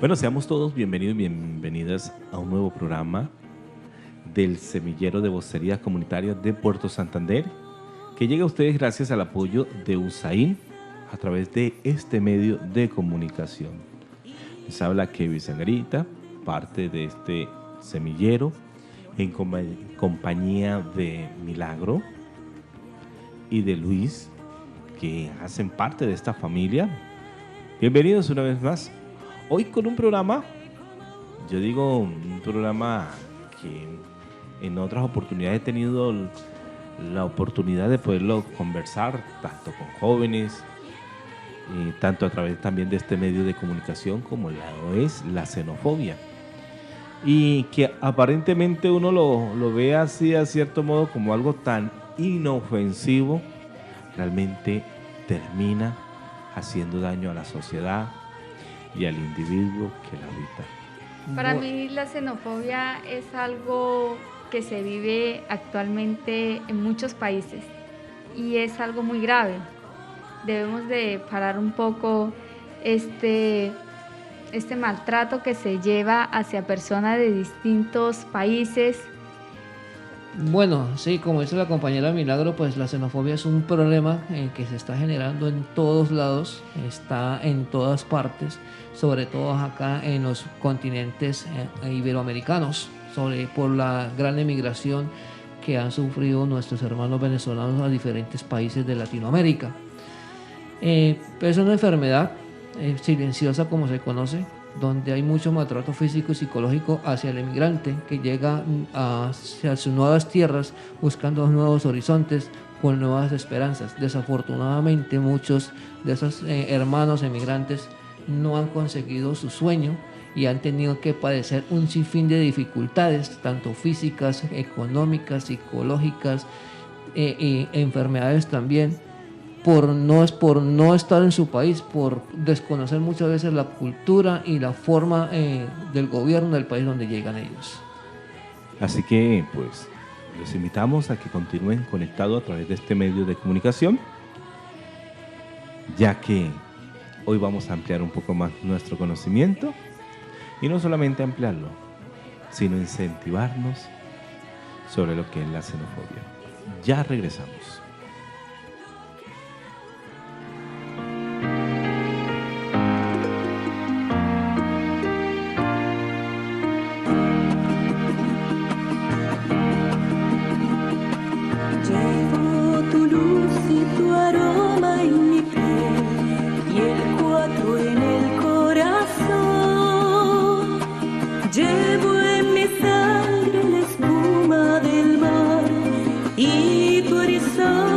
Bueno, seamos todos bienvenidos y bienvenidas a un nuevo programa del Semillero de Vocerías Comunitarias de Puerto Santander, que llega a ustedes gracias al apoyo de USAID a través de este medio de comunicación. Les habla Kevin Sangarita, parte de este semillero, en compañía de Milagro y de Luis, que hacen parte de esta familia. Bienvenidos una vez más. Hoy con un programa, yo digo un programa que en otras oportunidades he tenido la oportunidad de poderlo conversar tanto con jóvenes, tanto a través también de este medio de comunicación como lo es la xenofobia. Y que aparentemente uno lo ve así a cierto modo como algo tan inofensivo, realmente termina haciendo daño a la sociedad y al individuo que la habita. Para mí la xenofobia es algo que se vive actualmente en muchos países y es algo muy grave. Debemos de parar un poco este maltrato que se lleva hacia personas de distintos países. Bueno, sí, como dice la compañera Milagro, pues la xenofobia es un problema que se está generando en todos lados, está en todas partes, sobre todo acá en los continentes iberoamericanos, por la gran emigración que han sufrido nuestros hermanos venezolanos a diferentes países de Latinoamérica. Pero es una enfermedad silenciosa, como se conoce, donde hay mucho maltrato físico y psicológico hacia el emigrante que llega hacia sus nuevas tierras buscando nuevos horizontes con nuevas esperanzas. Desafortunadamente muchos de esos hermanos emigrantes no han conseguido su sueño y han tenido que padecer un sinfín de dificultades, tanto físicas, económicas, psicológicas y enfermedades también, por no estar en su país, por desconocer muchas veces la cultura y la forma del gobierno del país donde llegan ellos. Así que, pues, les invitamos a que continúen conectados a través de este medio de comunicación, ya que hoy vamos a ampliar un poco más nuestro conocimiento y no solamente ampliarlo, sino incentivarnos sobre lo que es la xenofobia. Ya regresamos. Llevo en mi sangre la espuma del mar y tu horizonte.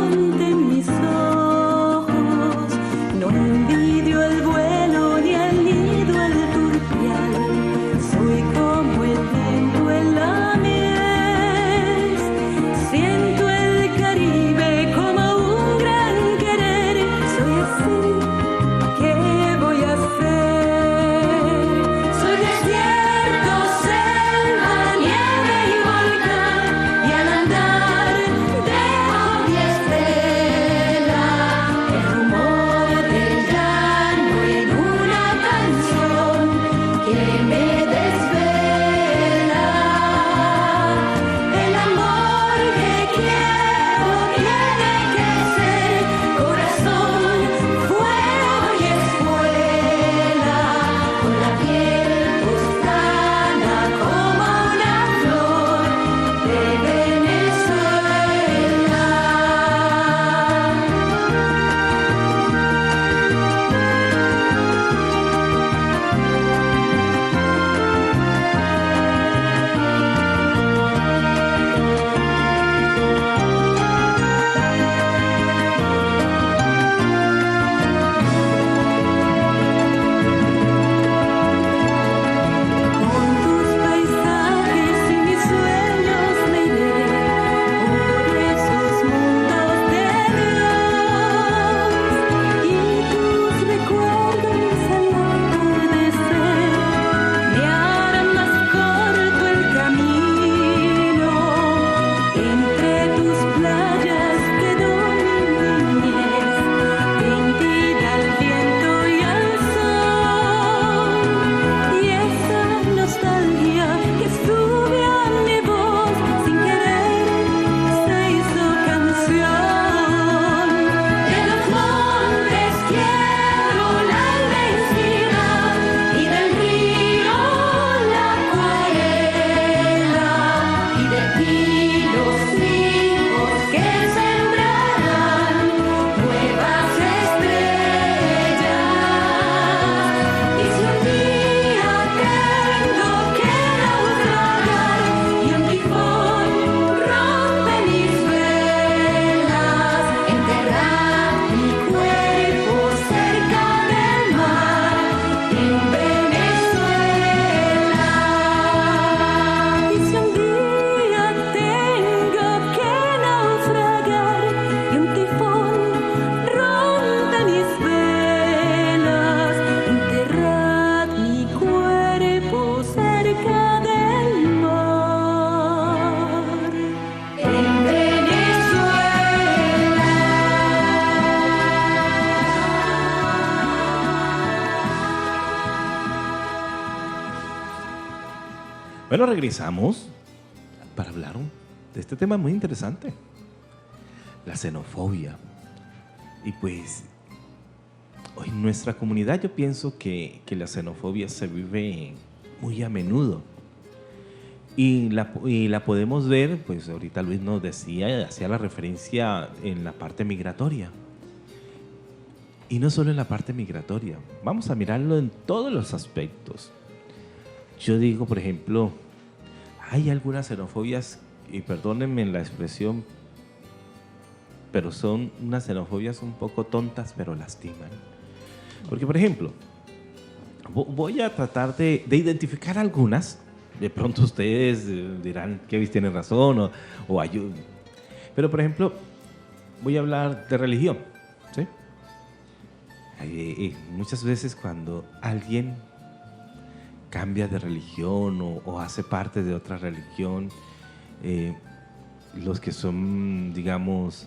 Bueno, regresamos para hablar de este tema muy interesante, la xenofobia. Y pues, hoy en nuestra comunidad yo pienso que la xenofobia se vive muy a menudo. Y la podemos ver, pues ahorita Luis nos decía, hacía la referencia en la parte migratoria. Y no solo en la parte migratoria, vamos a mirarlo en todos los aspectos. Yo digo, por ejemplo, hay algunas xenofobias, y perdónenme la expresión, pero son unas xenofobias un poco tontas, pero lastiman. Porque, por ejemplo, voy a tratar de identificar algunas. De pronto ustedes dirán, Kevin tiene razón o ayuden. Pero, por ejemplo, voy a hablar de religión, ¿sí? Muchas veces cuando alguien cambia de religión o hace parte de otra religión, los que son, digamos,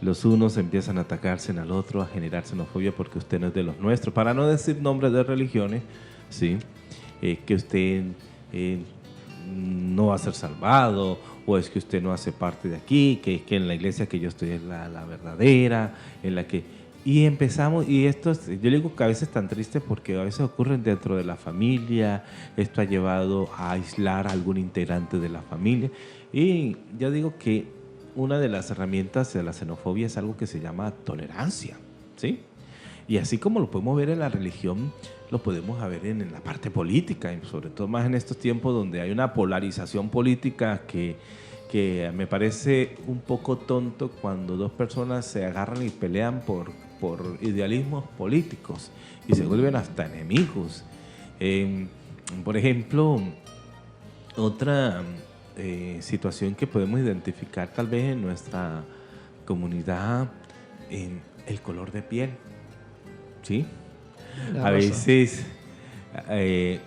los unos empiezan a atacarse al otro, a generar xenofobia porque usted no es de los nuestros, para no decir nombres de religiones, ¿sí? Que usted no va a ser salvado, o es que usted no hace parte de aquí, que en la iglesia que yo estoy es la verdadera, en la que... Y empezamos, y esto, yo digo que a veces es tan triste porque a veces ocurren dentro de la familia, esto ha llevado a aislar a algún integrante de la familia, y yo digo que una de las herramientas de la xenofobia es algo que se llama tolerancia, ¿sí? Y así como lo podemos ver en la religión, lo podemos ver en la parte política, y sobre todo más en estos tiempos donde hay una polarización política que me parece un poco tonto cuando dos personas se agarran y pelean por idealismos políticos y se vuelven hasta enemigos. Por ejemplo, otra situación que podemos identificar tal vez en nuestra comunidad, en el color de piel, ¿sí? A veces,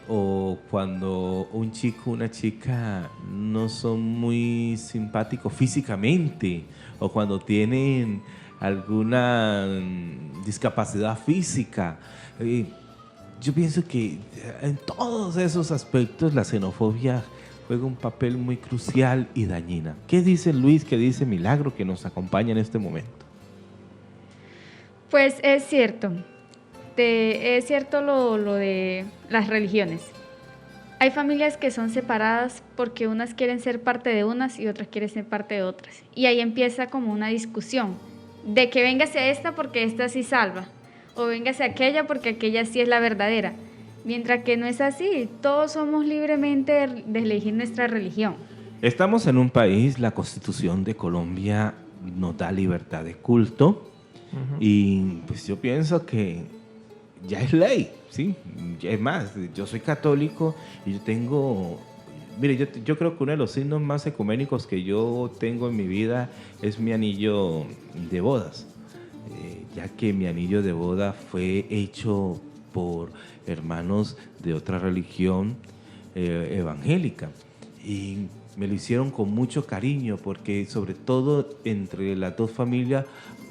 o cuando un chico o una chica no son muy simpáticos físicamente, o cuando tienen alguna discapacidad física. Yo pienso que en todos esos aspectos la xenofobia juega un papel muy crucial y dañina. ¿Qué dice Luis, qué dice Milagro, que nos acompaña en este momento? Pues es cierto. Es cierto lo de las religiones. Hay familias que son separadas porque unas quieren ser parte de unas y otras quieren ser parte de otras. Y ahí empieza como una discusión de que véngase a esta porque esta sí salva, o véngase a aquella porque aquella sí es la verdadera. Mientras que no es así, todos somos libremente de elegir nuestra religión. Estamos en un país, la Constitución de Colombia nos da libertad de culto, y pues yo pienso que ya es ley, ¿sí? Es más, yo soy católico y yo tengo... Mire, yo creo que uno de los signos más ecuménicos que yo tengo en mi vida es mi anillo de bodas, ya que mi anillo de boda fue hecho por hermanos de otra religión evangélica, y me lo hicieron con mucho cariño porque sobre todo entre las dos familias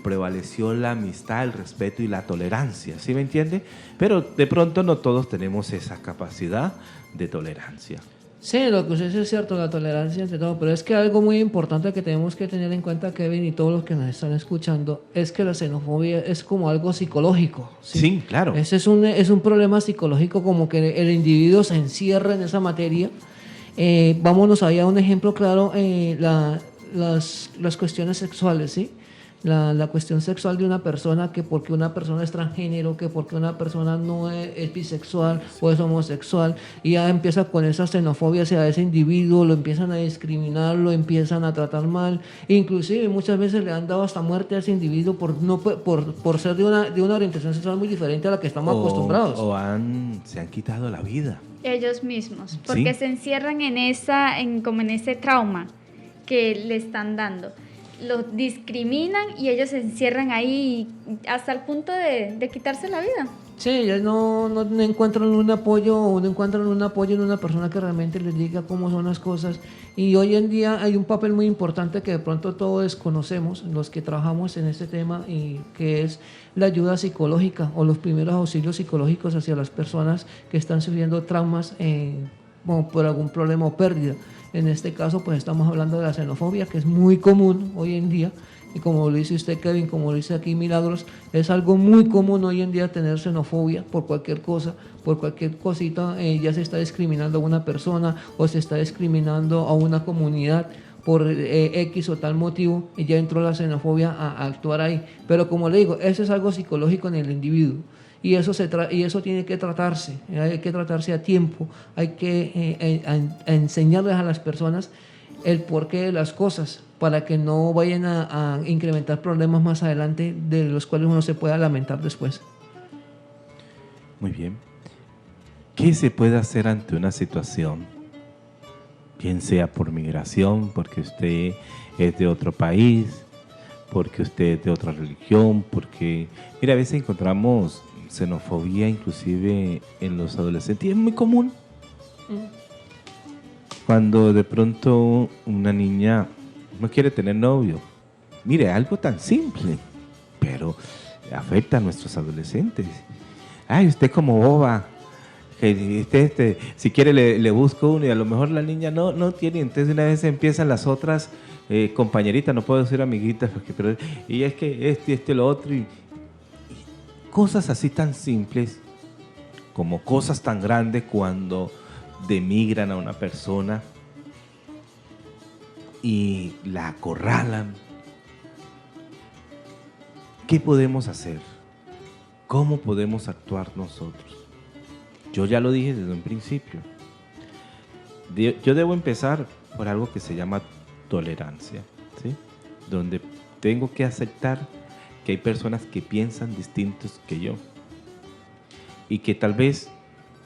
prevaleció la amistad, el respeto y la tolerancia, ¿sí me entiende? Pero de pronto no todos tenemos esa capacidad de tolerancia. Sí, lo que usted dice es cierto, la tolerancia entre todo, pero es que algo muy importante que tenemos que tener en cuenta, Kevin, y todos los que nos están escuchando, es que la xenofobia es como algo psicológico. Sí, claro. Ese es un problema psicológico, como que el individuo se encierra en esa materia. Vámonos ahí a un ejemplo claro, las cuestiones sexuales, ¿sí? La cuestión sexual de una persona, que porque una persona es transgénero, que porque una persona no es bisexual o es homosexual, y ya empieza con esa xenofobia hacia ese individuo, lo empiezan a discriminar, lo empiezan a tratar mal, inclusive muchas veces le han dado hasta muerte a ese individuo por ser de una orientación sexual muy diferente a la que estamos acostumbrados. Se han quitado la vida. Ellos mismos, porque ¿sí? Se encierran como en ese trauma que le están dando. Los discriminan y ellos se encierran ahí hasta el punto de quitarse la vida. Sí, ellos no encuentran un apoyo en una persona que realmente les diga cómo son las cosas. Y hoy en día hay un papel muy importante que de pronto todos desconocemos, los que trabajamos en este tema, y que es la ayuda psicológica o los primeros auxilios psicológicos hacia las personas que están sufriendo traumas por algún problema o pérdida. En este caso, pues estamos hablando de la xenofobia, que es muy común hoy en día. Y como lo dice usted, Kevin, como lo dice aquí Milagros, es algo muy común hoy en día tener xenofobia por cualquier cosa, por cualquier cosita. Ya se está discriminando a una persona o se está discriminando a una comunidad por X o tal motivo, y ya entró la xenofobia a actuar ahí. Pero como le digo, eso es algo psicológico en el individuo. Y eso, y eso tiene que tratarse, hay que tratarse a tiempo, hay que enseñarles a las personas el porqué de las cosas, para que no vayan a incrementar problemas más adelante de los cuales uno se pueda lamentar después. Muy bien. ¿Qué se puede hacer ante una situación? Bien sea por migración, porque usted es de otro país, porque usted es de otra religión, porque... Mira, a veces encontramos xenofobia inclusive en los adolescentes, y es muy común. Cuando de pronto una niña no quiere tener novio. Mire, algo tan simple, pero afecta a nuestros adolescentes. Ay, usted como boba, si quiere le busco uno, y a lo mejor la niña no tiene, entonces una vez empiezan las otras compañeritas, no puedo decir amiguitas, pero y es que lo otro, y cosas así tan simples como cosas tan grandes cuando denigran a una persona y la acorralan. ¿Qué podemos hacer? ¿Cómo podemos actuar nosotros? Yo ya lo dije desde un principio. Yo debo empezar por algo que se llama tolerancia, ¿sí? Donde tengo que aceptar que hay personas que piensan distintos que yo y que tal vez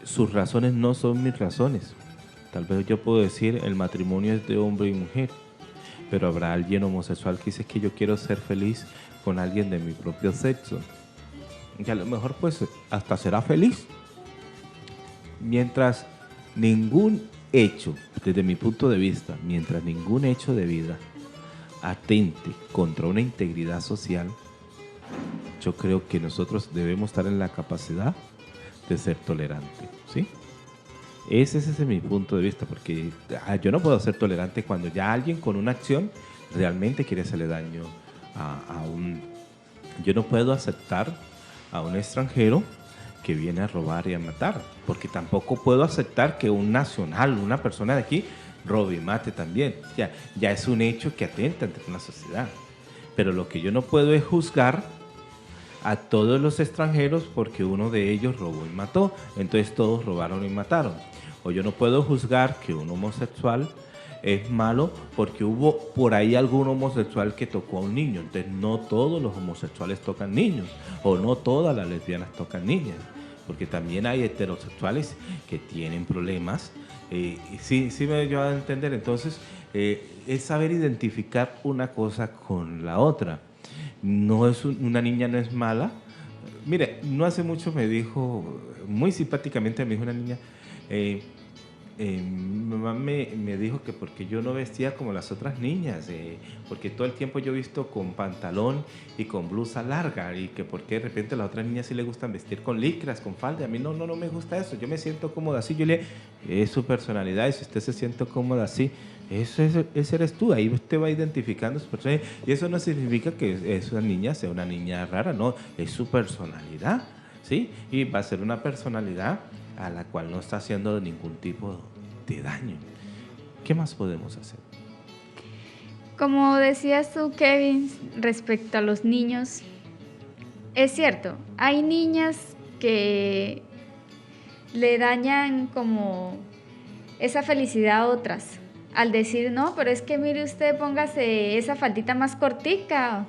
sus razones no son mis razones. Tal vez yo puedo decir el matrimonio es de hombre y mujer, pero habrá alguien homosexual que dice que yo quiero ser feliz con alguien de mi propio sexo, y a lo mejor pues hasta será feliz. Mientras ningún hecho, desde mi punto de vista, mientras ningún hecho de vida atente contra una integridad social, yo creo que nosotros debemos estar en la capacidad de ser tolerantes, ¿sí? Ese es mi punto de vista, porque yo no puedo ser tolerante cuando ya alguien con una acción realmente quiere hacerle daño a un... Yo no puedo aceptar a un extranjero que viene a robar y a matar, porque tampoco puedo aceptar que un nacional, una persona de aquí, robe y mate también. Ya es un hecho que atenta ante una sociedad. Pero lo que yo no puedo es juzgar a todos los extranjeros porque uno de ellos robó y mató, entonces todos robaron y mataron. O yo no puedo juzgar que un homosexual es malo porque hubo por ahí algún homosexual que tocó a un niño, entonces no todos los homosexuales tocan niños, o no todas las lesbianas tocan niñas, porque también hay heterosexuales que tienen problemas. Sí me dio a entender. Entonces es saber identificar una cosa con la otra. No es una niña no es mala. Mire, no hace mucho me dijo, muy simpáticamente me dijo una niña, mi mamá me dijo que porque yo no vestía como las otras niñas, porque todo el tiempo yo he visto con pantalón y con blusa larga, y que porque de repente a las otras niñas sí les gustan vestir con licras, con falda. A mí no me gusta eso, yo me siento cómoda así. Yo es su personalidad, y si usted se siente cómoda así, ese eres tú, ahí usted va identificando su personalidad, y eso no significa que esa niña sea una niña rara, no, es su personalidad, ¿sí? Y va a ser una personalidad a la cual no está haciendo ningún tipo de daño. ¿Qué más podemos hacer? Como decías tú, Kevin, respecto a los niños, es cierto, hay niñas que le dañan como esa felicidad a otras, al decir, no, pero es que mire usted, póngase esa faldita más cortica,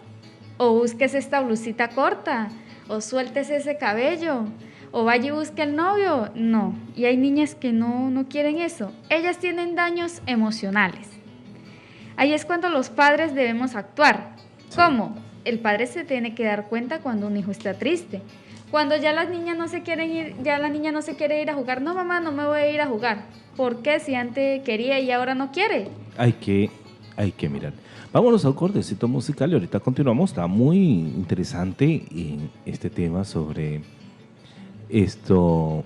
o búsquese esta blusita corta, o suéltese ese cabello, o vaya y busque el novio. No, y hay niñas que no quieren eso. Ellas tienen daños emocionales. Ahí es cuando los padres debemos actuar. ¿Cómo? El padre se tiene que dar cuenta cuando un hijo está triste. Cuando ya las niñas no se quieren ir, ya la niña no se quiere ir a jugar. No, mamá, no me voy a ir a jugar. ¿Por qué? Si antes quería y ahora no quiere. Hay que mirar. Vámonos a un cortecito musical y ahorita continuamos. Está muy interesante este tema sobre este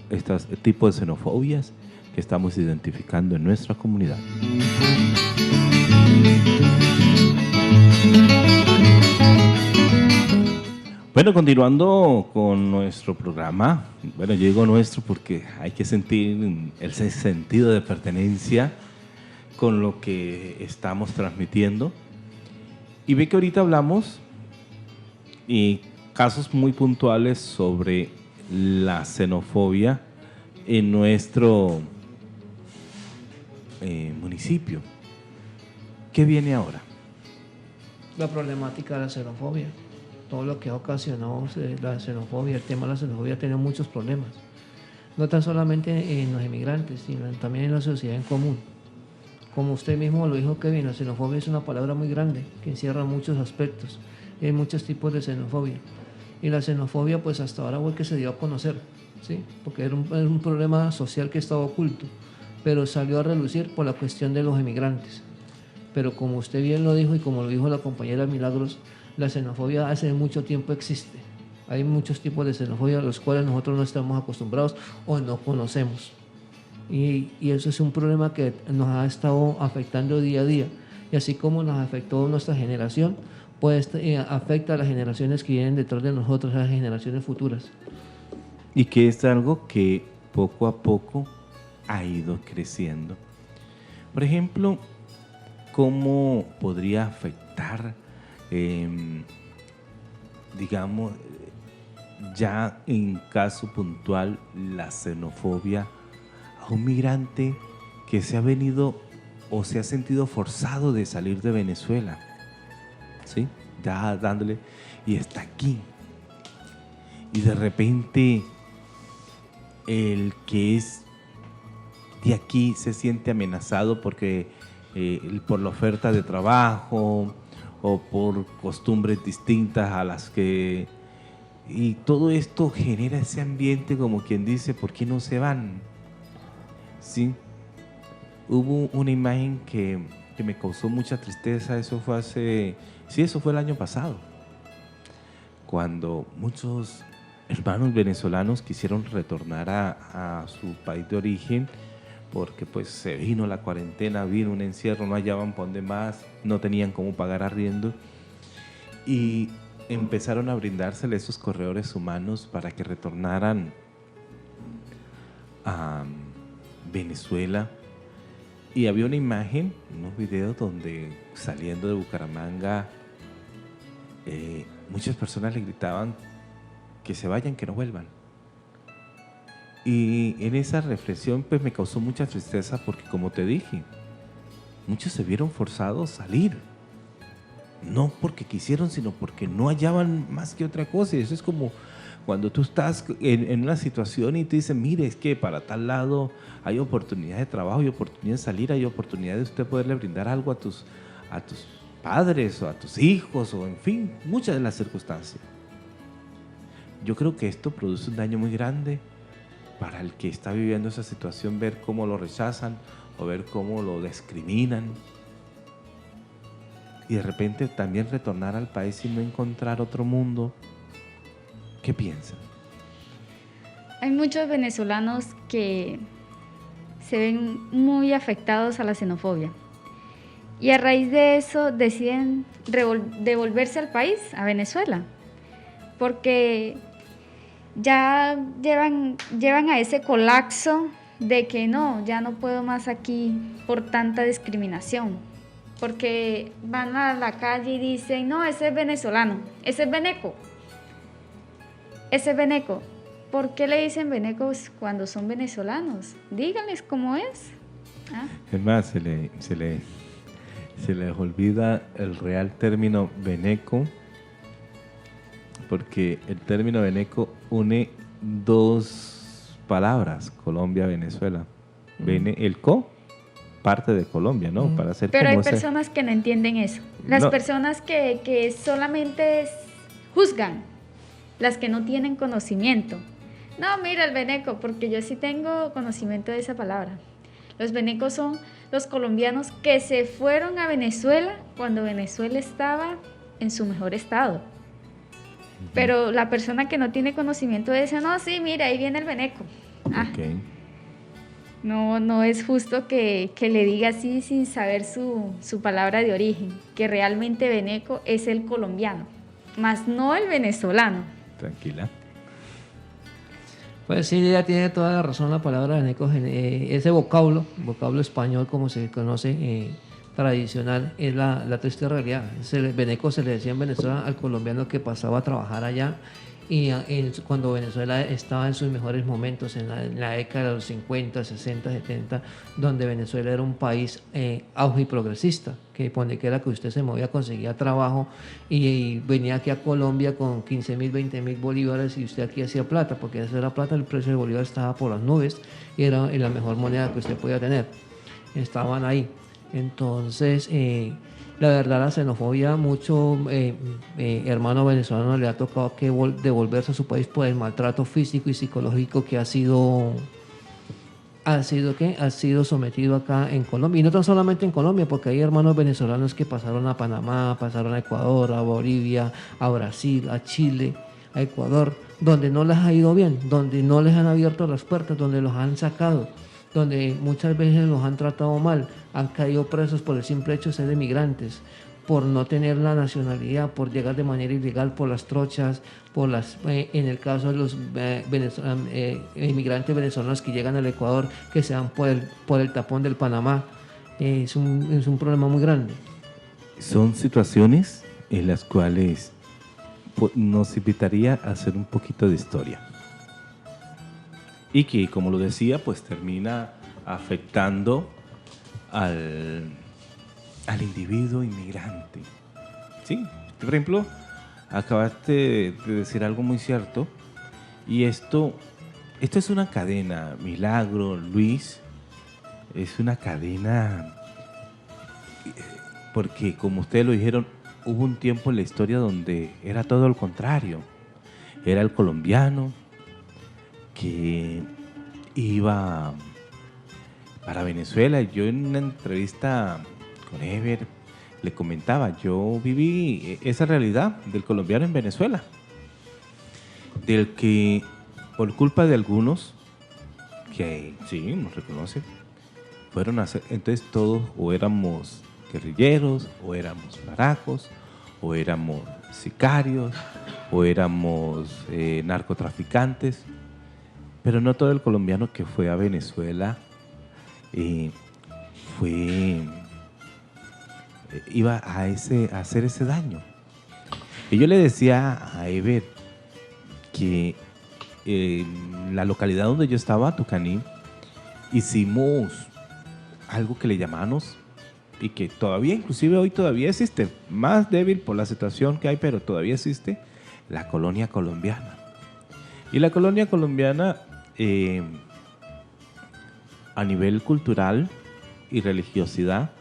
tipo de xenofobias que estamos identificando en nuestra comunidad. Bueno, continuando con nuestro programa, bueno, yo digo nuestro porque hay que sentir ese sentido de pertenencia con lo que estamos transmitiendo. Y ve que ahorita hablamos y casos muy puntuales sobre la xenofobia en nuestro municipio. ¿Qué viene ahora? La problemática de la xenofobia, todo lo que ha ocasionado la xenofobia, el tema de la xenofobia tiene muchos problemas, no tan solamente en los inmigrantes, sino también en la sociedad en común. Como usted mismo lo dijo, Kevin, la xenofobia es una palabra muy grande que encierra muchos aspectos, hay muchos tipos de xenofobia. Y la xenofobia, pues hasta ahora fue que se dio a conocer, ¿sí? Porque era un problema social que estaba oculto, pero salió a relucir por la cuestión de los inmigrantes. Pero como usted bien lo dijo y como lo dijo la compañera Milagros, la xenofobia hace mucho tiempo existe. Hay muchos tipos de xenofobia a los cuales nosotros no estamos acostumbrados o no conocemos. Y eso es un problema que nos ha estado afectando día a día. Y así como nos afectó nuestra generación, pues afecta a las generaciones que vienen detrás de nosotros, a las generaciones futuras. Y que es algo que poco a poco ha ido creciendo. Por ejemplo, ¿cómo podría afectar, digamos, ya en caso puntual, la xenofobia a un migrante que se ha venido o se ha sentido forzado de salir de Venezuela? ¿Sí? Ya dándole, y está aquí. Y de repente, el que es de aquí se siente amenazado porque por la oferta de trabajo o por costumbres distintas a las que... Y todo esto genera ese ambiente como quien dice, ¿por qué no se van? ¿Sí? Hubo una imagen que me causó mucha tristeza, eso fue eso fue el año pasado, cuando muchos hermanos venezolanos quisieron retornar a su país de origen porque pues se vino la cuarentena, vino un encierro, no hallaban por dónde más, no tenían cómo pagar arriendo y empezaron a brindárseles esos corredores humanos para que retornaran a Venezuela. Y había una imagen, unos videos donde saliendo de Bucaramanga muchas personas le gritaban que se vayan, que no vuelvan. Y en esa reflexión pues me causó mucha tristeza porque, como te dije, muchos se vieron forzados a salir. No porque quisieron, sino porque no hallaban más que otra cosa. Y eso es como cuando tú estás en una situación y te dicen, mire, es que para tal lado hay oportunidad de trabajo, hay oportunidad de salir, hay oportunidad de usted poderle brindar algo a tus padres o a tus hijos, o en fin, muchas de las circunstancias. Yo creo que esto produce un daño muy grande para el que está viviendo esa situación, ver cómo lo rechazan o ver cómo lo discriminan. Y de repente también retornar al país y no encontrar otro mundo. ¿Qué piensan? Hay muchos venezolanos que se ven muy afectados a la xenofobia y a raíz de eso deciden devolverse al país, a Venezuela, porque ya llevan a ese colapso de que no, ya no puedo más aquí por tanta discriminación, porque van a la calle y dicen, no, ese es venezolano, ese es veneco. Ese veneco. ¿Por qué le dicen venecos cuando son venezolanos? Díganles cómo es. ¿Ah? Es más, se les olvida el real término veneco, porque el término veneco une dos palabras, Colombia, Venezuela. El co, parte de Colombia, ¿no? Para hacer. Pero hay personas que no entienden eso. Las personas que solamente juzgan, las que no tienen conocimiento. No, mira el veneco, porque yo sí tengo conocimiento de esa palabra. Los venecos son los colombianos que se fueron a Venezuela cuando Venezuela estaba en su mejor estado. Pero la persona que no tiene conocimiento dice, no, sí, mira, ahí viene el veneco. Ah. Okay. No, no es justo que le diga así sin saber su palabra de origen, que realmente veneco es el colombiano, más no el venezolano. Tranquila. Pues sí, ella tiene toda la razón. La palabra veneco, ese vocablo español como se conoce, tradicional, es la triste realidad. Veneco se le decía en Venezuela al colombiano que pasaba a trabajar allá, y cuando Venezuela estaba en sus mejores momentos, en la década de los 50, 60, 70, donde Venezuela era un país auge y progresista, que pone que era que usted se movía, conseguía trabajo y venía aquí a Colombia con 15.000, 20.000 bolívares, y usted aquí hacía plata, porque eso era plata, el precio del bolívar estaba por las nubes y era la mejor moneda que usted podía tener. Estaban ahí. Entonces, la verdad, la xenofobia, mucho hermano venezolano le ha tocado que devolverse a su país por el maltrato físico y psicológico que ha sido sometido acá en Colombia. Y no tan solamente en Colombia, porque hay hermanos venezolanos que pasaron a Panamá, pasaron a Ecuador, a Bolivia, a Brasil, a Chile, a Ecuador, donde no les ha ido bien, donde no les han abierto las puertas, donde los han sacado, donde muchas veces los han tratado mal, han caído presos por el simple hecho de ser emigrantes, por no tener la nacionalidad, por llegar de manera ilegal, por las trochas, en el caso de los inmigrantes venezolanos que llegan al Ecuador, que se dan por el tapón del Panamá. Es un problema muy grande. Son situaciones en las cuales nos invitaría a hacer un poquito de historia. Y que, como lo decía, pues termina afectando al individuo inmigrante. ¿Sí? Por ejemplo, acabaste de decir algo muy cierto, y esto es una cadena, Milagro, Luis, es una cadena, porque como ustedes lo dijeron, hubo un tiempo en la historia donde era todo lo contrario. Era el colombiano que iba para Venezuela. Yo en una entrevista con Ever le comentaba, yo viví esa realidad del colombiano en Venezuela, del que por culpa de algunos, que sí, nos reconocen, fueron a hacer, entonces todos o éramos guerrilleros, o éramos faracos, o éramos sicarios, o éramos narcotraficantes, pero no todo el colombiano que fue a Venezuela iba a hacer ese daño. Y yo le decía a Ever que en la localidad donde yo estaba, Tucaní, hicimos algo que le llamamos, y que todavía, inclusive hoy todavía existe, más débil por la situación que hay, pero todavía existe, la colonia colombiana. Y la colonia colombiana, a nivel cultural y religiosidad,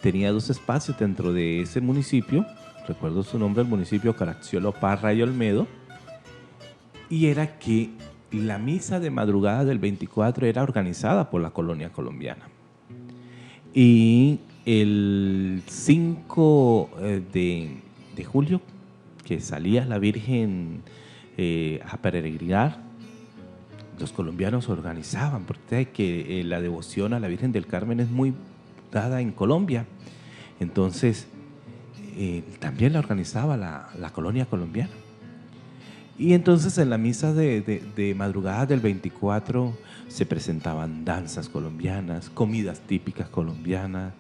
tenía dos espacios dentro de ese municipio. Recuerdo su nombre, el municipio Caracciolo Parra y Olmedo. Y era que la misa de madrugada del 24 era organizada por la colonia colombiana. Y el 5 de julio, que salía la Virgen a peregrinar, los colombianos organizaban, porque que la devoción a la Virgen del Carmen es muy dada en Colombia. Entonces, también la organizaba la colonia colombiana. Y entonces en la misa de madrugada del 24 se presentaban danzas colombianas, comidas típicas colombianas,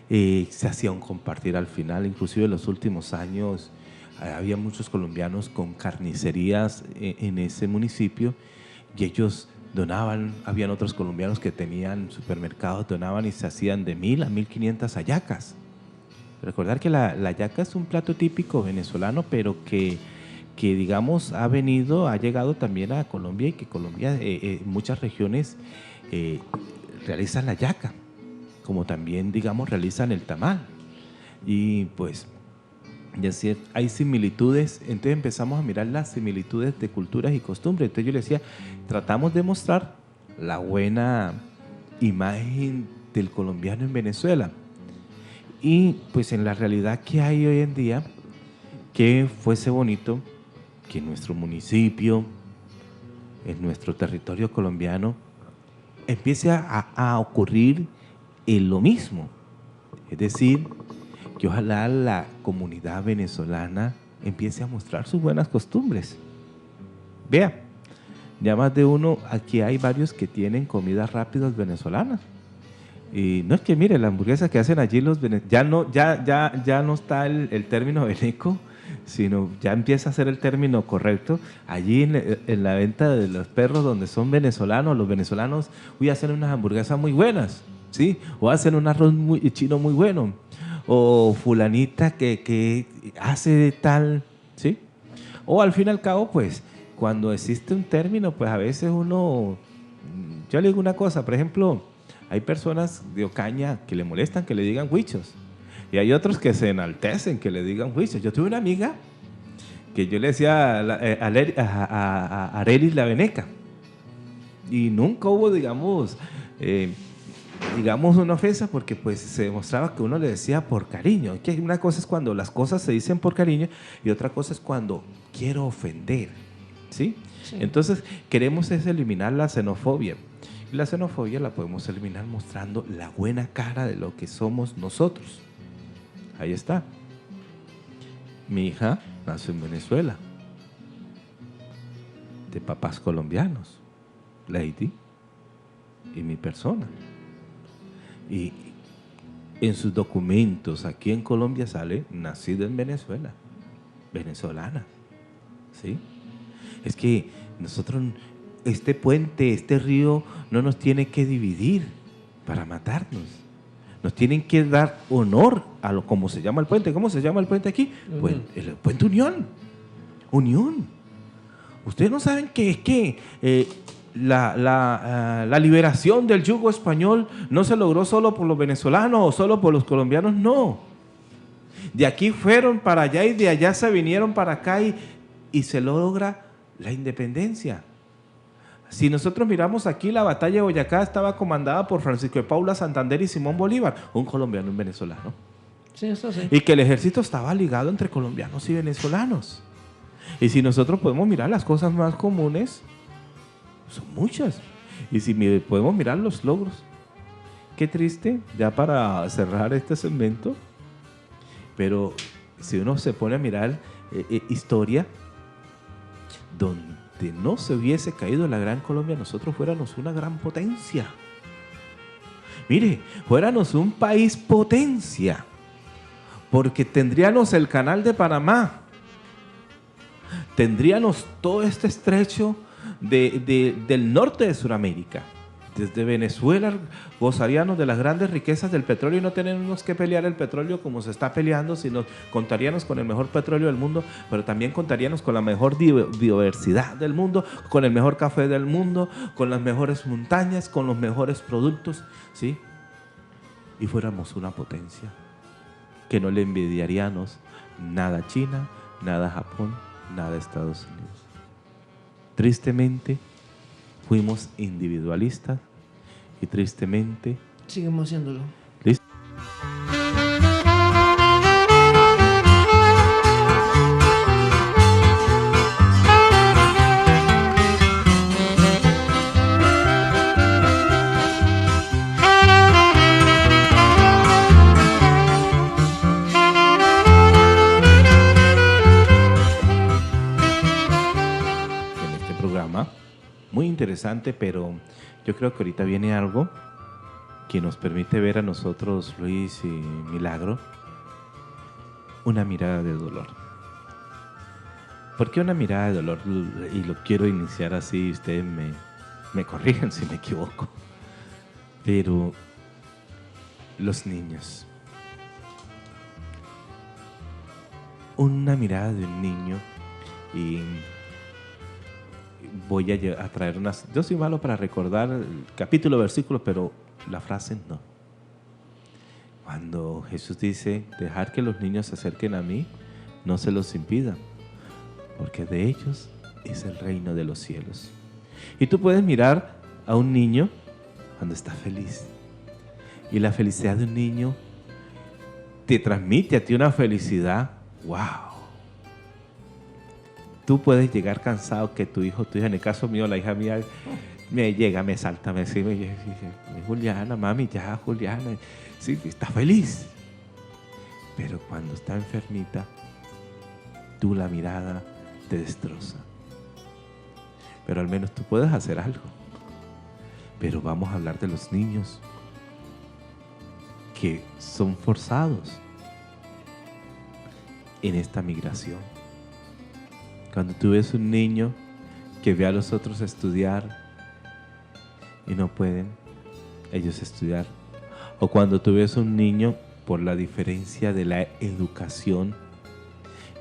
se hacía un compartir al final. Inclusive en los últimos años había muchos colombianos con carnicerías en ese municipio, y ellos donaban. Habían otros colombianos que tenían supermercados, donaban, y se hacían de 1.000 a 1.500 hallacas. Recordar que la hallaca es un plato típico venezolano, pero que digamos ha llegado también a Colombia, y que Colombia, muchas regiones realizan la hallaca, como también, digamos, realizan el tamal. Y pues, decir, hay similitudes. Entonces empezamos a mirar las similitudes de culturas y costumbres. Entonces yo le decía, tratamos de mostrar la buena imagen del colombiano en Venezuela. Y pues en la realidad que hay hoy en día, que fuese bonito que en nuestro municipio, en nuestro territorio colombiano, empiece a ocurrir lo mismo. Es decir, que ojalá la comunidad venezolana empiece a mostrar sus buenas costumbres. Vea, ya más de uno, aquí hay varios que tienen comidas rápidas venezolanas. Y no es que, mire, la hamburguesa que hacen allí los venezolanos, ya no está el término veneco, sino ya empieza a ser el término correcto. Allí en la venta de los perros donde son venezolanos, los venezolanos hacen unas hamburguesas muy buenas, ¿sí? O hacen un arroz chino muy bueno. O fulanita que hace tal, ¿sí? O al fin y al cabo, pues, cuando existe un término, pues a veces uno... Yo le digo una cosa, por ejemplo, hay personas de Ocaña que le molestan que le digan huichos. Y hay otros que se enaltecen que le digan huichos. Yo tuve una amiga que yo le decía a Arelis la Veneca. Y nunca hubo, digamos una ofensa, porque pues se demostraba que uno le decía por cariño. Que una cosa es cuando las cosas se dicen por cariño y otra cosa es cuando quiero ofender, ¿sí? Sí. Entonces queremos eliminar la xenofobia. Y la xenofobia la podemos eliminar mostrando la buena cara de lo que somos nosotros. Ahí está. Mi hija nació en Venezuela, de papás colombianos, Lady y mi persona. Y en sus documentos aquí en Colombia sale nacida en Venezuela, venezolana, ¿sí? Es que nosotros, este puente, este río no nos tiene que dividir para matarnos. Nos tienen que dar honor a lo como se llama el puente. ¿Cómo se llama el puente aquí? Pues el puente Unión. Unión. Ustedes no saben que es que la liberación del yugo español no se logró solo por los venezolanos o solo por los colombianos, no. De aquí fueron para allá y de allá se vinieron para acá y se logra la independencia. Si nosotros miramos aquí, la batalla de Boyacá estaba comandada por Francisco de Paula Santander y Simón Bolívar, un colombiano y un venezolano. Sí, eso sí. Y que el ejército estaba ligado entre colombianos y venezolanos. Y si nosotros podemos mirar las cosas más comunes, son muchas. Y si podemos mirar los logros, qué triste, ya para cerrar este segmento, pero si uno se pone a mirar historia, donde no se hubiese caído la Gran Colombia, nosotros fuéramos una gran potencia. Mire, fuéramos un país potencia, porque tendríamos el canal de Panamá, tendríamos todo este estrecho del norte de Sudamérica. Desde Venezuela gozaríamos de las grandes riquezas del petróleo y no tenemos que pelear el petróleo como se está peleando, sino contaríamos con el mejor petróleo del mundo, pero también contaríamos con la mejor biodiversidad del mundo, con el mejor café del mundo, con las mejores montañas, con los mejores productos, ¿sí? Y fuéramos una potencia, que no le envidiaríamos nada a China, nada a Japón, nada a Estados Unidos. Tristemente, fuimos individualistas y tristemente seguimos haciéndolo. ¿Listo? En este programa muy interesante, pero yo creo que ahorita viene algo que nos permite ver a nosotros, Luis y Milagro, una mirada de dolor. ¿Por qué una mirada de dolor? Y lo quiero iniciar así, ustedes me corrigen si me equivoco. Pero los niños. Una mirada de un niño y... voy a traer unas... Yo soy malo para recordar el capítulo, versículos, pero la frase no. Cuando Jesús dice, dejar que los niños se acerquen a mí, no se los impidan, porque de ellos es el reino de los cielos. Y tú puedes mirar a un niño cuando está feliz. Y la felicidad de un niño te transmite a ti una felicidad. ¡Wow! Tú puedes llegar cansado que tu hijo, tu hija, en el caso mío, la hija mía, me llega, me salta, me dice, Juliana, mami, ya, Juliana, sí, está feliz. Pero cuando está enfermita, tú la mirada te destroza. Pero al menos tú puedes hacer algo. Pero vamos a hablar de los niños que son forzados en esta migración. Cuando tú ves un niño que ve a los otros estudiar y no pueden ellos estudiar, o cuando tú ves un niño por la diferencia de la educación,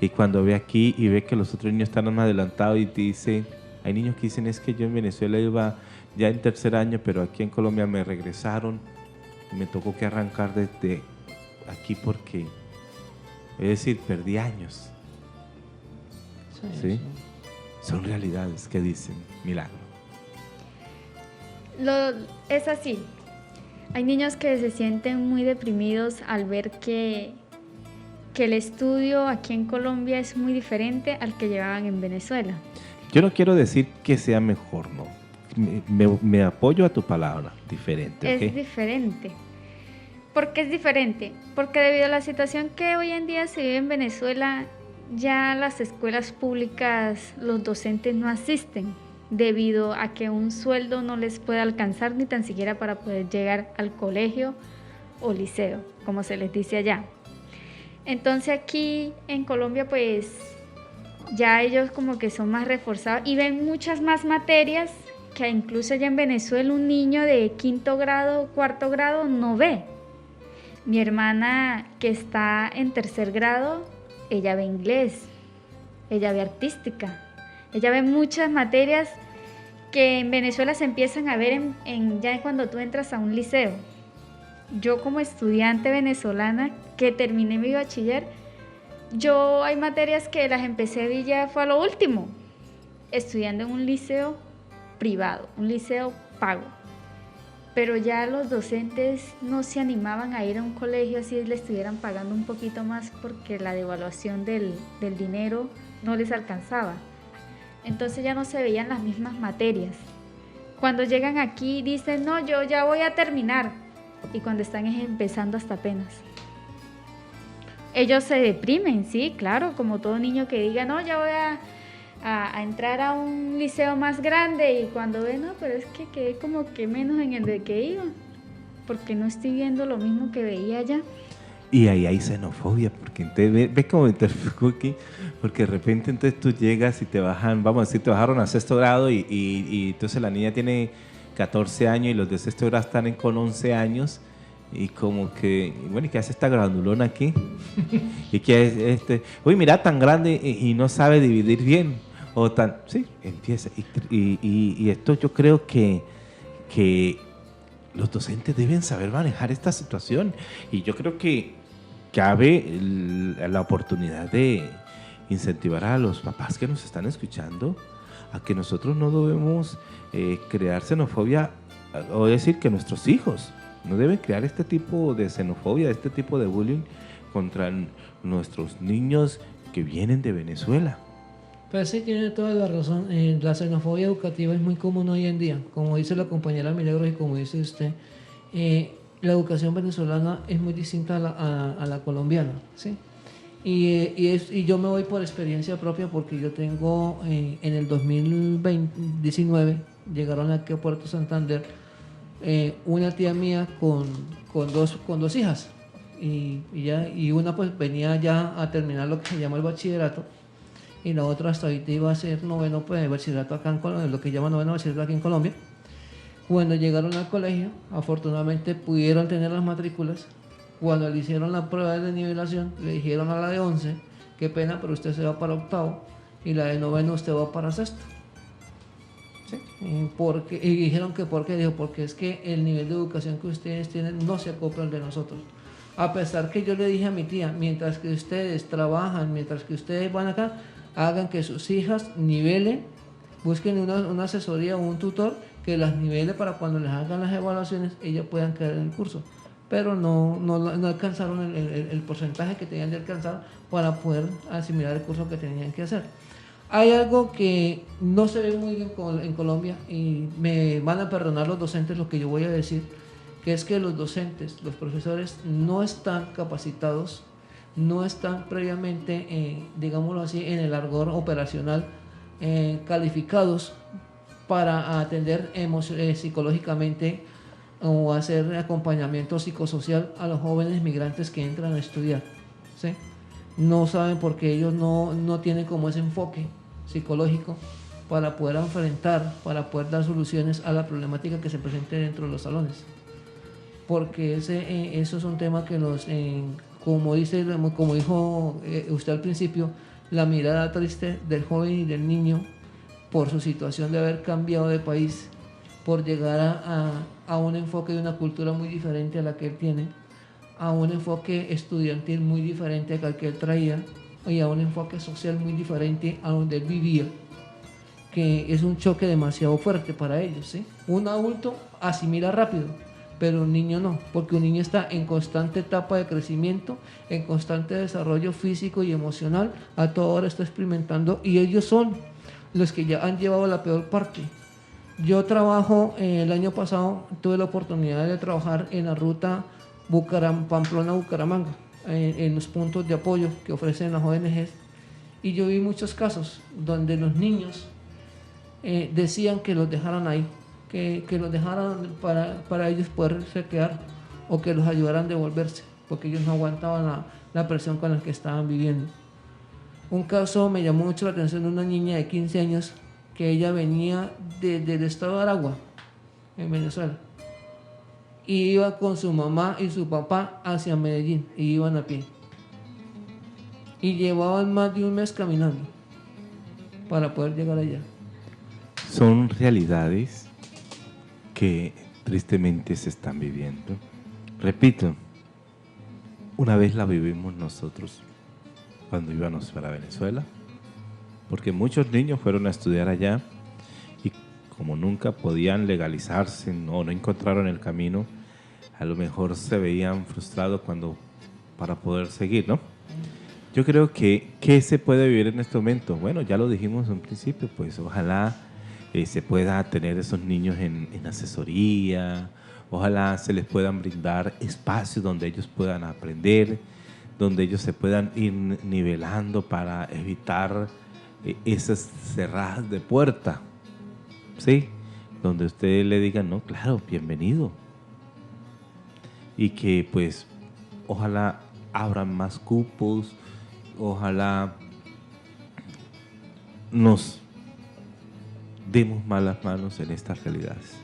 y cuando ve aquí y ve que los otros niños están más adelantados y te dice, hay niños que dicen, es que yo en Venezuela iba ya en tercer año, pero aquí en Colombia me regresaron y me tocó que arrancar desde aquí porque, es decir, perdí años. ¿Sí? Son realidades que dicen, Milagro. Es así. Hay niños que se sienten muy deprimidos al ver que el estudio aquí en Colombia es muy diferente al que llevaban en Venezuela. Yo no quiero decir que sea mejor, no. Me apoyo a tu palabra, diferente. Es diferente. ¿Por qué es diferente? Porque debido a la situación que hoy en día se vive en Venezuela, ya las escuelas públicas, los docentes no asisten, debido a que un sueldo no les puede alcanzar ni tan siquiera para poder llegar al colegio o liceo, como se les dice allá. Entonces aquí en Colombia pues ya ellos como que son más reforzados y ven muchas más materias que incluso allá en Venezuela un niño de quinto grado, cuarto grado no ve. Mi hermana que está en tercer grado, ella ve inglés, ella ve artística, ella ve muchas materias que en Venezuela se empiezan a ver ya cuando tú entras a un liceo. Yo como estudiante venezolana que terminé mi bachiller, yo hay materias que las empecé y ya fue a lo último, estudiando en un liceo privado, un liceo pago. Pero ya los docentes no se animaban a ir a un colegio así le estuvieran pagando un poquito más porque la devaluación del dinero no les alcanzaba. Entonces ya no se veían las mismas materias. Cuando llegan aquí dicen, no, yo ya voy a terminar. Y cuando están empezando hasta apenas. Ellos se deprimen, sí, claro, como todo niño que diga, no, ya voy a entrar a un liceo más grande y cuando ve, no, pero es que quedé como que menos en el de que iba, porque no estoy viendo lo mismo que veía allá. Y ahí hay xenofobia, porque entonces, ¿ves cómo interfijo aquí? Porque de repente entonces tú llegas y te bajan, vamos a decir, te bajaron a sexto grado y entonces la niña tiene 14 años y los de sexto grado están con 11 años y como que, bueno, ¿y qué hace esta grandulona aquí? Y que uy, mira, tan grande y no sabe dividir bien. O tan, sí, empieza. Y esto yo creo que los docentes deben saber manejar esta situación. Y yo creo que cabe la oportunidad de incentivar a los papás que nos están escuchando a que nosotros no debemos crear xenofobia, o decir que nuestros hijos no deben crear este tipo de xenofobia, este tipo de bullying contra nuestros niños que vienen de Venezuela. Pues sí, tiene toda la razón. La xenofobia educativa es muy común hoy en día. Como dice la compañera Milagros y como dice usted, la educación venezolana es muy distinta a la colombiana, ¿sí? Y yo me voy por experiencia propia porque yo tengo, en el 2019, llegaron aquí a Puerto Santander una tía mía con dos hijas. Y una pues venía ya a terminar lo que se llama el bachillerato. Y la otra hasta ahorita iba a ser noveno pues, bachillerato acá en Colombia, lo que llaman noveno bachillerato aquí en Colombia. Cuando llegaron al colegio, afortunadamente pudieron tener las matrículas. Cuando le hicieron la prueba de nivelación, le dijeron a la de 11, qué pena, pero usted se va para octavo, y la de noveno usted va para sexto. ¿Sí? Y dijeron que ¿por qué? Dijo, porque es que el nivel de educación que ustedes tienen no se acopla al de nosotros. A pesar que yo le dije a mi tía, mientras que ustedes trabajan, mientras que ustedes van acá, hagan que sus hijas nivelen, busquen una asesoría o un tutor que las nivele para cuando les hagan las evaluaciones ellas puedan quedar en el curso. Pero no alcanzaron el porcentaje que tenían de alcanzar para poder asimilar el curso que tenían que hacer. Hay algo que no se ve muy bien en Colombia y me van a perdonar los docentes lo que yo voy a decir, que es que los docentes, los profesores no están capacitados, no están previamente, digámoslo así, en el argot operacional calificados para atender psicológicamente o hacer acompañamiento psicosocial a los jóvenes migrantes que entran a estudiar, ¿sí? No saben porque ellos no tienen como ese enfoque psicológico para poder enfrentar, para poder dar soluciones a la problemática que se presente dentro de los salones. Porque eso es un tema que como dijo usted al principio, la mirada triste del joven y del niño por su situación de haber cambiado de país, por llegar a un enfoque de una cultura muy diferente a la que él tiene, a un enfoque estudiantil muy diferente al que él traía y a un enfoque social muy diferente a donde él vivía, que es un choque demasiado fuerte para ellos, ¿sí? Un adulto asimila rápido, pero un niño no, porque un niño está en constante etapa de crecimiento, en constante desarrollo físico y emocional, a toda hora está experimentando y ellos son los que ya han llevado la peor parte. Yo trabajo, el año pasado tuve la oportunidad de trabajar en la ruta Pamplona-Bucaramanga, en los puntos de apoyo que ofrecen las ONGs, y yo vi muchos casos donde los niños decían que los dejaran ahí, que los dejaran para ellos poderse quedar o que los ayudaran a devolverse, porque ellos no aguantaban la presión con la que estaban viviendo. Un caso me llamó mucho la atención de una niña de 15 años que ella venía del estado de Aragua, en Venezuela, y iba con su mamá y su papá hacia Medellín, y iban a pie. Y llevaban más de un mes caminando para poder llegar allá. Son realidades que tristemente se están viviendo. Repito, una vez la vivimos nosotros cuando íbamos para Venezuela, porque muchos niños fueron a estudiar allá y como nunca podían legalizarse o no encontraron el camino, a lo mejor se veían frustrados para poder seguir, ¿no? Yo creo que ¿qué se puede vivir en este momento? Bueno, ya lo dijimos en un principio, pues ojalá se pueda tener esos niños en asesoría, ojalá se les puedan brindar espacios donde ellos puedan aprender, donde ellos se puedan ir nivelando para evitar esas cerradas de puerta, ¿sí? Donde usted le diga, no, claro, bienvenido. Y que pues ojalá abran más cupos, ojalá nos demos malas manos en estas realidades.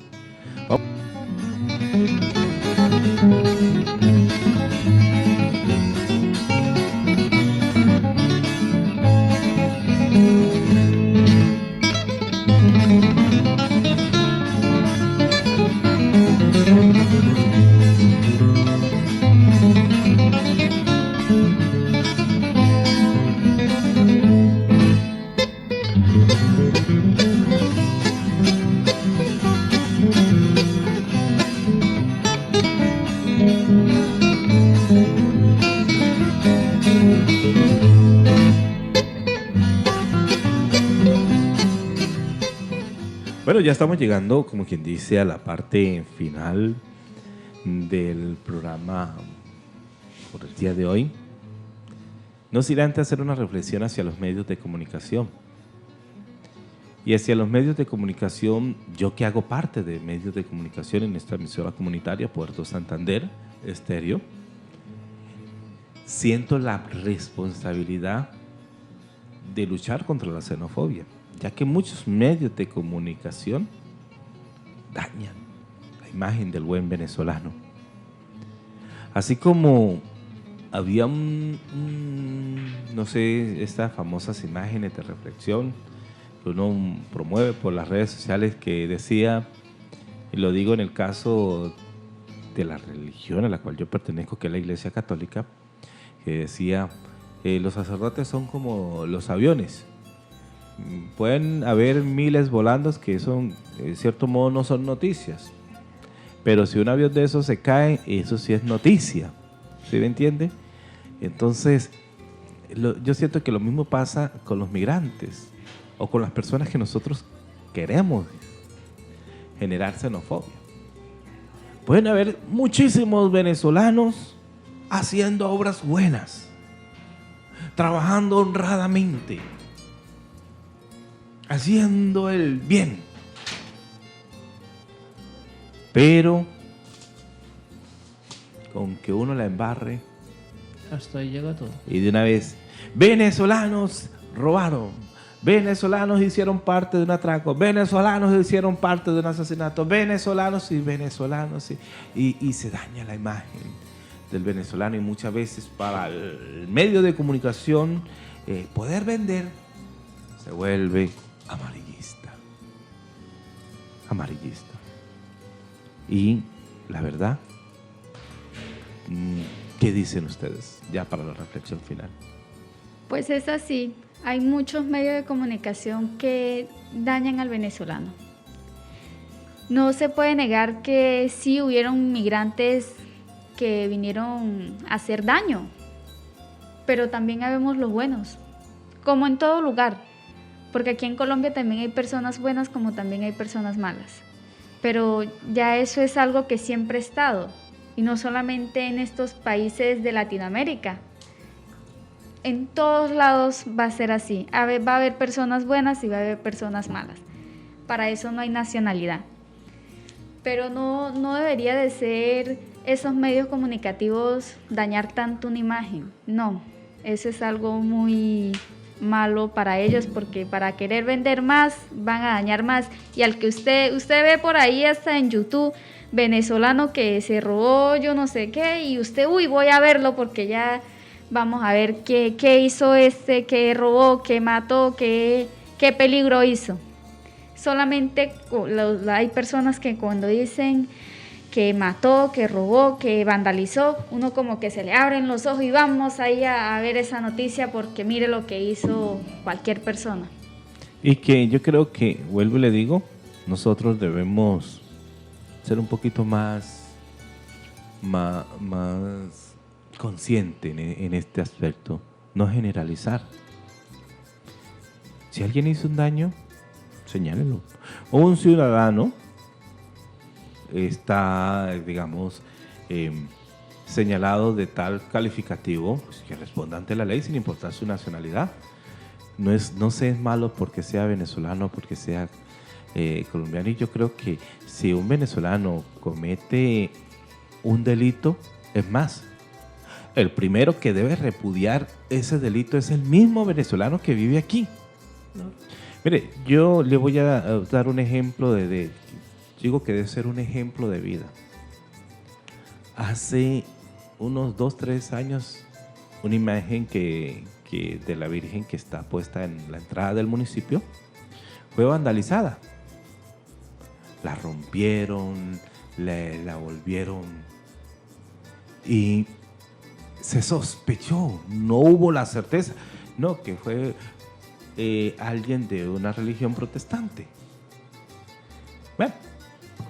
Bueno, ya estamos llegando, como quien dice, a la parte final del programa por el día de hoy. No sin antes hacer una reflexión hacia los medios de comunicación. Y hacia los medios de comunicación, yo que hago parte de medios de comunicación en esta emisora comunitaria, Puerto Santander Estéreo, siento la responsabilidad de luchar contra la xenofobia, ya que muchos medios de comunicación dañan la imagen del buen venezolano. Así como había no sé, estas famosas imágenes de reflexión que uno promueve por las redes sociales que decía, y lo digo en el caso de la religión a la cual yo pertenezco, que es la Iglesia Católica, que decía, los sacerdotes son como los aviones. Pueden haber miles volando que eso, en cierto modo, no son noticias. Pero si un avión de esos se cae, eso sí es noticia. ¿Sí me entiende? Entonces, yo siento que lo mismo pasa con los migrantes. o con las personas que nosotros queremos generar xenofobia. Pueden haber muchísimos venezolanos haciendo obras buenas, trabajando honradamente, haciendo el bien. Pero con que uno la embarre, Hasta ahí llega todo. y de una vez, venezolanos robaron, venezolanos hicieron parte de un atraco, venezolanos hicieron parte de un asesinato, venezolanos y se daña la imagen del venezolano, y muchas veces para el medio de comunicación poder vender se vuelve amarillista. Y la verdad, ¿qué dicen ustedes ya para la reflexión final? Pues es así, hay muchos medios de comunicación que dañan al venezolano. No se puede negar que sí hubieron migrantes que vinieron a hacer daño, pero también habemos los buenos, como en todo lugar, porque aquí en Colombia también hay personas buenas como también hay personas malas, pero ya eso es algo que siempre ha estado, y no solamente en estos países de Latinoamérica. En todos lados va a ser así. Va a haber personas buenas y va a haber personas malas. Para eso no hay nacionalidad. Pero no debería de ser esos medios comunicativos dañar tanto una imagen. No, eso es algo muy malo para ellos, porque para querer vender más van a dañar más. Y al que usted ve por ahí hasta en YouTube, venezolano que se robó yo no sé qué, y usted, voy a verlo porque ya... Vamos a ver qué hizo qué robó, qué mató, qué peligro hizo. Solamente hay personas que cuando dicen que mató, que robó, que vandalizó, uno como que se le abren los ojos y vamos ahí a ver esa noticia porque mire lo que hizo cualquier persona. Y que yo creo que, vuelvo y le digo, nosotros debemos ser un poquito más consciente en este aspecto, no generalizar. Si alguien hizo un daño, señálelo. O un ciudadano está, digamos, señalado de tal calificativo, pues que responda ante la ley sin importar su nacionalidad. No se es malo porque sea venezolano, porque sea colombiano. Y yo creo que si un venezolano comete un delito, es más, el primero que debe repudiar ese delito es el mismo venezolano que vive aquí. ¿No? Mire, yo le voy a dar un ejemplo digo que debe ser un ejemplo de vida. Hace unos 2-3 años, una imagen de la Virgen que está puesta en la entrada del municipio fue vandalizada. La rompieron, la volvieron y se sospechó, no hubo la certeza, no, que fue alguien de una religión protestante. Bueno,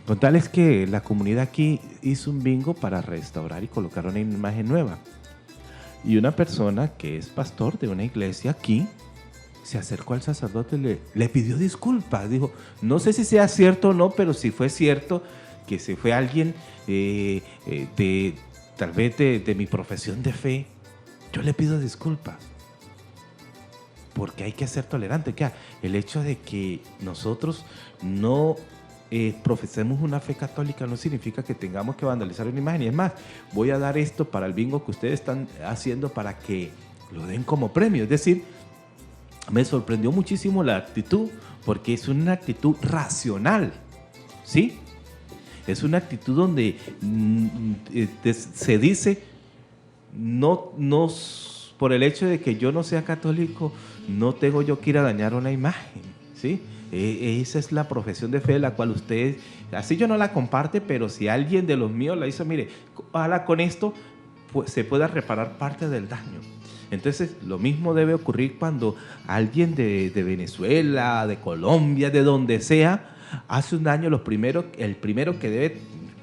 con tal es que la comunidad aquí hizo un bingo para restaurar y colocar una imagen nueva. Y una persona que es pastor de una iglesia aquí se acercó al sacerdote, le pidió disculpas, dijo, no sé si sea cierto o no, pero si fue cierto que se fue alguien tal vez de mi profesión de fe, yo le pido disculpas, porque hay que ser tolerante. El hecho de que nosotros no profesemos una fe católica no significa que tengamos que vandalizar una imagen. Y es más, voy a dar esto para el bingo que ustedes están haciendo para que lo den como premio. Es decir, me sorprendió muchísimo la actitud, porque es una actitud racional, ¿sí? Es una actitud donde se dice, no, por el hecho de que yo no sea católico, no tengo yo que ir a dañar una imagen, ¿sí? Esa es la profesión de fe de la cual ustedes, así yo no la comparte, pero si alguien de los míos la hizo, mire, ojalá con esto pues, se pueda reparar parte del daño. Entonces, lo mismo debe ocurrir cuando alguien de Venezuela, de Colombia, de donde sea, hace un daño. El primero que debe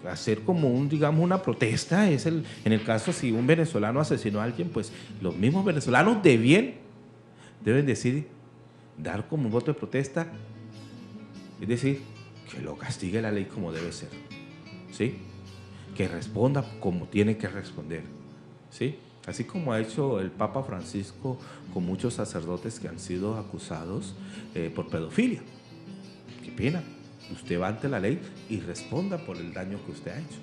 hacer como una protesta es en el caso si un venezolano asesinó a alguien, pues los mismos venezolanos de bien deben decir, dar como un voto de protesta, es decir, que lo castigue la ley como debe ser, ¿sí? Que responda como tiene que responder, ¿sí? Así como ha hecho el Papa Francisco con muchos sacerdotes que han sido acusados por pedofilia. Qué pena. Usted va ante la ley y responda por el daño que usted ha hecho,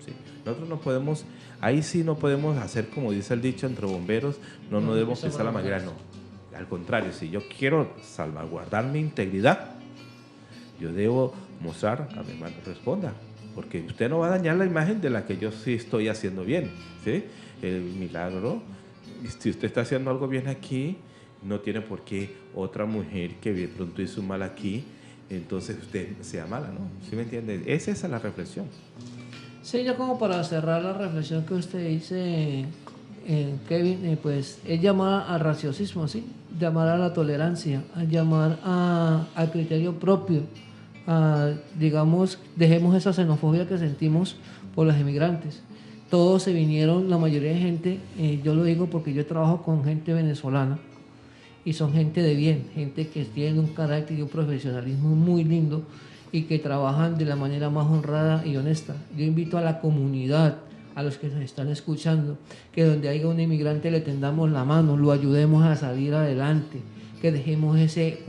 ¿sí? Nosotros no podemos, ahí sí no podemos hacer como dice el dicho entre bomberos, no debemos pisar la manguera, no. Al contrario, si yo quiero salvaguardar mi integridad, yo debo mostrar a mi hermano, responda, porque usted no va a dañar la imagen de la que yo sí estoy haciendo bien, ¿sí? El milagro, si usted está haciendo algo bien aquí, no tiene por qué otra mujer que de pronto hizo mal aquí, entonces usted sea mala, ¿no? ¿Sí me entiende? Esa es la reflexión. Sí, ya como para cerrar la reflexión que usted dice, Kevin, pues es llamar al raciocismo, ¿sí? Llamar a la tolerancia, a llamar al criterio propio, digamos, dejemos esa xenofobia que sentimos por los inmigrantes. Todos se vinieron, la mayoría de gente, yo lo digo porque yo trabajo con gente venezolana y son gente de bien, gente que tiene un carácter y un profesionalismo muy lindo y que trabajan de la manera más honrada y honesta. Yo invito a la comunidad, a los que nos están escuchando, que donde haya un inmigrante le tendamos la mano, lo ayudemos a salir adelante, que dejemos ese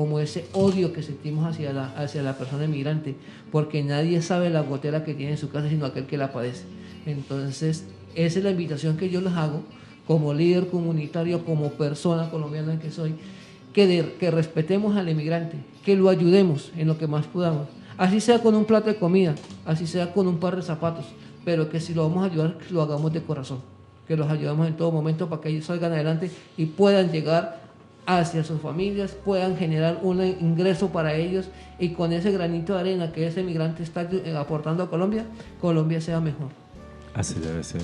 odio que sentimos hacia la persona inmigrante, porque nadie sabe la gotera que tiene en su casa sino aquel que la padece. Entonces, esa es la invitación que yo les hago como líder comunitario, como persona colombiana que soy, que respetemos al inmigrante, que lo ayudemos en lo que más podamos, así sea con un plato de comida, así sea con un par de zapatos, pero que si lo vamos a ayudar, lo hagamos de corazón, que los ayudemos en todo momento para que ellos salgan adelante y puedan llegar hacia sus familias, puedan generar un ingreso para ellos y con ese granito de arena que ese migrante está aportando a Colombia, Colombia sea mejor. Así debe ser.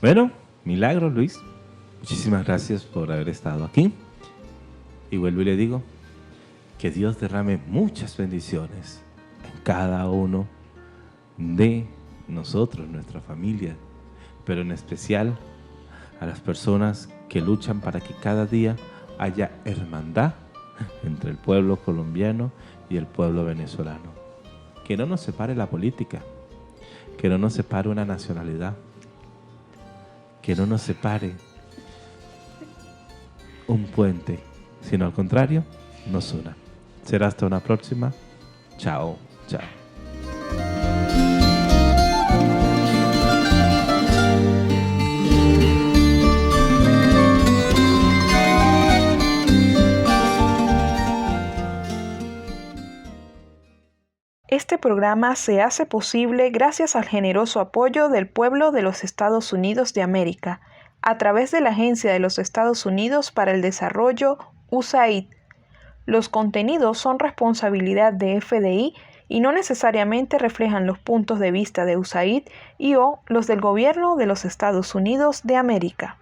Bueno, milagro, Luis. Muchísimas gracias por haber estado aquí. Y vuelvo y le digo que Dios derrame muchas bendiciones en cada uno de nosotros, nuestra familia, pero en especial a las personas que luchan para que cada día haya hermandad entre el pueblo colombiano y el pueblo venezolano. Que no nos separe la política, que no nos separe una nacionalidad, que no nos separe un puente, sino al contrario, nos una. Será hasta una próxima. Chao, chao. Este programa se hace posible gracias al generoso apoyo del pueblo de los Estados Unidos de América, a través de la Agencia de los Estados Unidos para el Desarrollo, USAID. Los contenidos son responsabilidad de FDI y no necesariamente reflejan los puntos de vista de USAID y o los del Gobierno de los Estados Unidos de América.